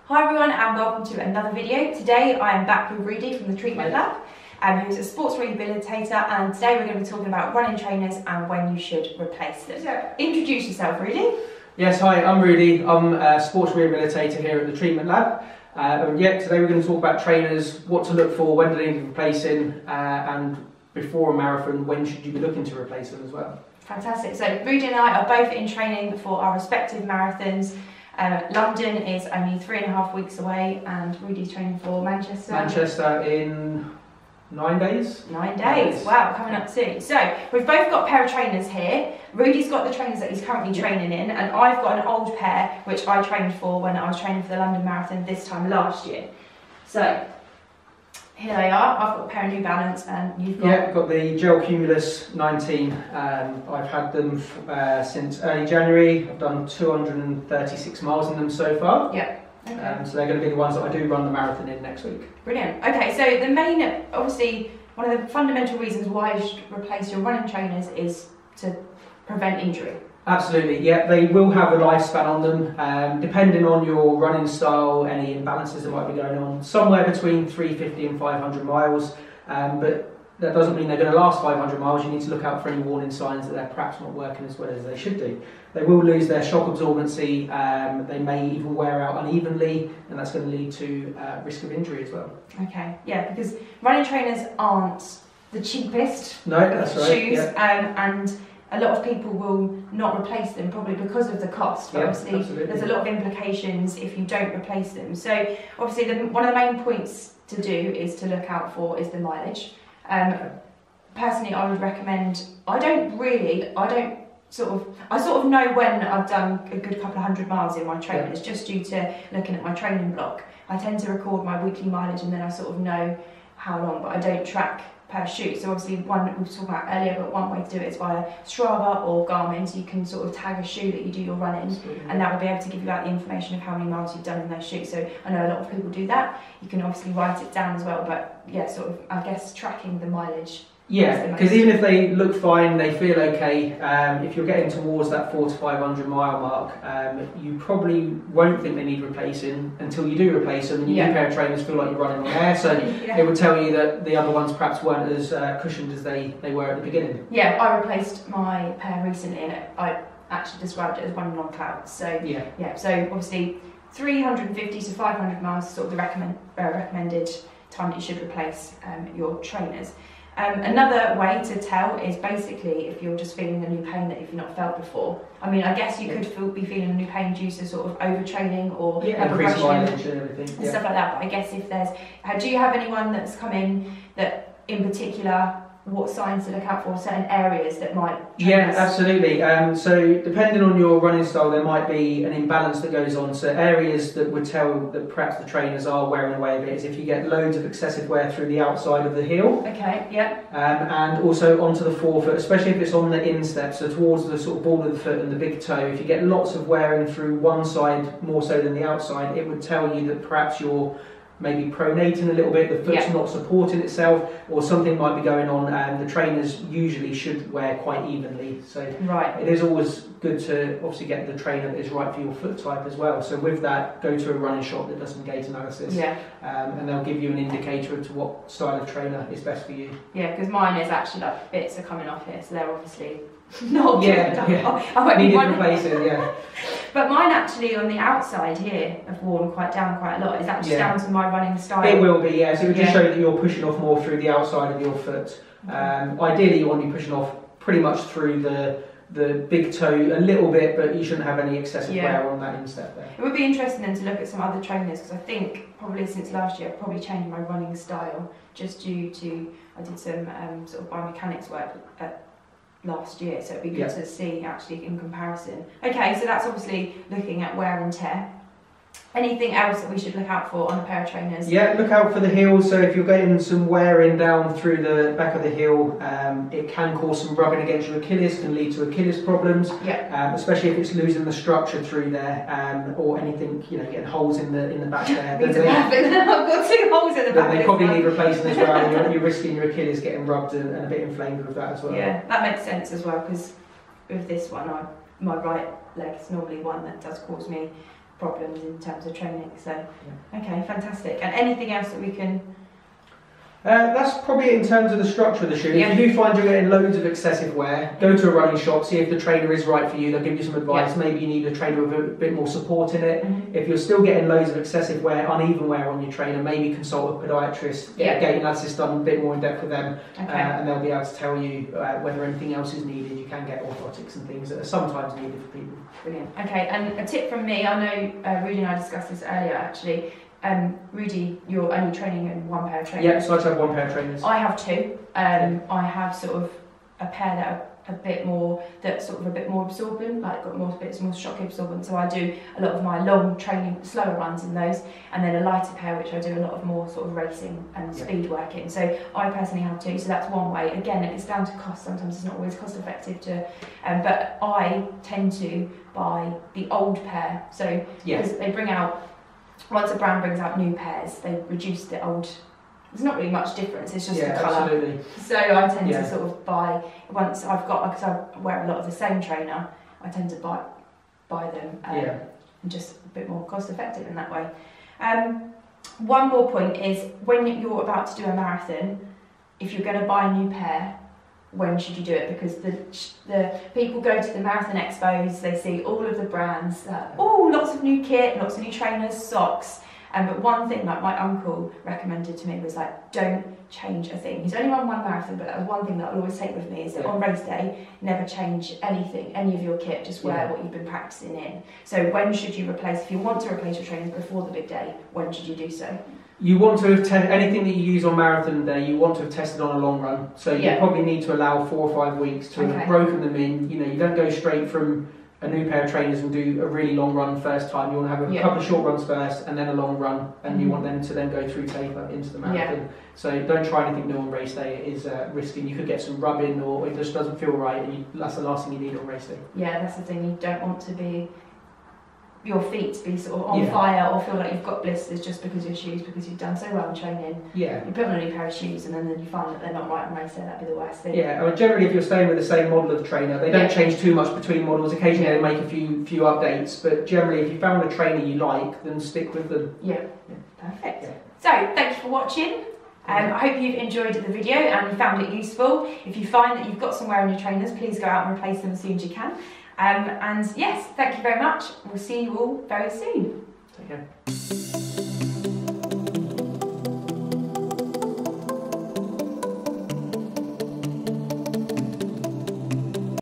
Hi everyone and welcome to another video. Today I am back with Rudy from the Treatment Lab, who's a sports rehabilitator, and today we're going to be talking about running trainers and when you should replace them. So, introduce yourself, Rudy. Yes, hi, I'm Rudy. I'm a sports rehabilitator here at the Treatment Lab. Today we're going to talk about trainers, what to look for, when do they need replacing, and before a marathon, when should you be looking to replace them as well. Fantastic. So Rudy and I are both in training for our respective marathons. London is only 3.5 weeks away, and Rudy's training for Manchester. Manchester in 9 days. 9 days, wow, coming up soon. So we've both got a pair of trainers here. Rudy's got the trainers that he's currently training in, and I've got an old pair which I trained for when I was training for the London Marathon this time last year. So here they are. I've got a pair of New Balance, and you've got... Yeah, I've got the Gel Cumulus 19. I've had them since early January. I've done 236 miles in them so far. Yeah. Okay. So they're going to be the ones that I do run the marathon in next week. Brilliant. Okay, so the main, obviously, one of the fundamental reasons why you should replace your running trainers is to prevent injury. Absolutely, yeah, they will have a lifespan on them, depending on your running style, any imbalances that might be going on, somewhere between 350 and 500 miles, but that doesn't mean they're going to last 500 miles. You need to look out for any warning signs that they're perhaps not working as well as they should do. They will lose their shock absorbency, they may even wear out unevenly, and that's going to lead to risk of injury as well. Okay, yeah, because running trainers aren't the cheapest shoes, and a lot of people will not replace them probably because of the cost, but obviously there's a lot of implications if you don't replace them. So obviously one of the main points to do is to look out for is the mileage. Personally, I would recommend, I sort of know when I've done a good couple of 100 miles in my trainers, just due to looking at my training block. I tend to record my weekly mileage and then I sort of know how long, but I don't track per shoot. So obviously one we were talking about earlier, but one way to do it is via Strava or Garmin, so you can sort of tag a shoe that you do your running, and that will be able to give you out the information of how many miles you've done in those shoes. So I know a lot of people do that. You can obviously write it down as well, but yeah, sort of I guess tracking the mileage. Yeah, because even if they look fine, they feel okay, if you're getting towards that 400 to 500 mile mark, you probably won't think they need replacing until you do replace them, and your new pair of trainers feel like you're running on air, so it would tell you that the other ones perhaps weren't as cushioned as they were at the beginning. Yeah, I replaced my pair recently, and I actually described it as running on clouds. So so obviously 350 to 500 miles is sort of the recommended time that you should replace your trainers. Another way to tell is basically if you're just feeling a new pain that you've not felt before. I mean, I guess you could be feeling a new pain due to sort of overtraining or increased mileage and everything, and stuff like that. But I guess if there's, do you have anyone that's come in that in particular, what signs to look out for, certain areas that might... Yeah, absolutely. So depending on your running style, there might be an imbalance that goes on. So areas that would tell that perhaps the trainers are wearing away a bit is if you get loads of excessive wear through the outside of the heel. Okay, yeah. And also onto the forefoot, especially if it's on the instep, so towards the sort of ball of the foot and the big toe. If you get lots of wearing through one side more so than the outside, it would tell you that perhaps you're maybe pronating a little bit, the foot's not supporting itself, or something might be going on, and the trainers usually should wear quite evenly. So it is always good to obviously get the trainer that is right for your foot type as well. So with that, go to a running shop that does some gait analysis, and they'll give you an indicator as to what style of trainer is best for you. Yeah, because mine is actually like bits are coming off here, so they're obviously not good. I might need replacing, But mine actually on the outside here have worn down quite a lot. Is that just down to my running style? It will be, so it would just show that you're pushing off more through the outside of your foot. Ideally you want to be pushing off pretty much through the big toe a little bit, but you shouldn't have any excessive wear on that instep there. It would be interesting then to look at some other trainers, because I think probably since last year I've probably changed my running style just due to, I did some sort of biomechanics work last year, so it'd be good to see actually in comparison. Okay, so that's obviously looking at wear and tear. Anything else that we should look out for on a pair of trainers? Yeah, look out for the heel. So if you're getting some wearing down through the back of the heel, it can cause some rubbing against your Achilles, can lead to Achilles problems. Especially if it's losing the structure through there, or anything, getting holes in the back there. I've got 2 holes in the back. They probably need replacing as well. And you're risking your Achilles getting rubbed and a bit inflamed with that as well. Yeah, that makes sense as well, because with this one, my right leg is normally one that does cause me problems in terms of training. So, okay, fantastic. And anything else that we can... That's probably in terms of the structure of the shoe. If you do find you're getting loads of excessive wear, go to a running shop, see if the trainer is right for you. They'll give you some advice. Maybe you need a trainer with a bit more support in it. If you're still getting loads of excessive wear, uneven wear on your trainer, maybe consult a podiatrist, get a gait analysis done a bit more in depth with them, and they'll be able to tell you whether anything else is needed. You can get orthotics and things that are sometimes needed for people. Brilliant. Okay, and a tip from me, I know Rudy and I discussed this earlier actually. Rudy, you're only training in one pair of trainers. Yeah, so I just have one pair of trainers. I have two. I have sort of a pair that are a bit more absorbent, like got more bits more shock absorbent. So I do a lot of my long training, slower runs in those, and then a lighter pair which I do a lot of more sort of racing and speed work in. So I personally have two. So that's one way. Again, it's down to cost. Sometimes it's not always cost effective to, but I tend to buy the old pair. So because they bring out. Once a brand brings out new pairs, they reduce the old. There's not really much difference. It's just the colour. Absolutely. So I tend to sort of buy once I've got, because I wear a lot of the same trainer. I tend to buy them and just a bit more cost effective in that way. One more point is when you're about to do a marathon, if you're going to buy a new pair, when should you do it? Because the people go to the marathon expos, they see all of the brands, lots of new kit, lots of new trainers, socks. But one thing like my uncle recommended to me was like, don't change a thing. He's only run one marathon, but that was one thing that I'll always take with me is that on race day, never change anything, any of your kit, just wear what you've been practicing in. So when should you replace, if you want to replace your trainers before the big day, when should you do so? You want to have anything that you use on marathon day, you want to have tested on a long run. So you probably need to allow 4 or 5 weeks to have broken them in. You know, you don't go straight from a new pair of trainers and do a really long run first time. You want to have a couple of short runs first and then a long run, and you want them to then go through taper into the marathon. So don't try anything new on race day. It is risky. You could get some rubbing, or it just doesn't feel right, and that's the last thing you need on race day. Yeah, that's the thing. You don't want to be your feet to be sort of on fire or feel like you've got blisters just because of your shoes, because you've done so well in training. You put on a new pair of shoes and then you find that they're not right on race day. That'd be the worst thing. Yeah, I mean, generally if you're staying with the same model of trainer, they don't change too much between models. Occasionally they make a few updates, but generally if you found a trainer you like, then stick with them. Perfect. So thank you for watching. I hope you've enjoyed the video and you found it useful. If you find that you've got some wear on your trainers, please go out and replace them as soon as you can. And yes, thank you very much. We'll see you all very soon. Take care.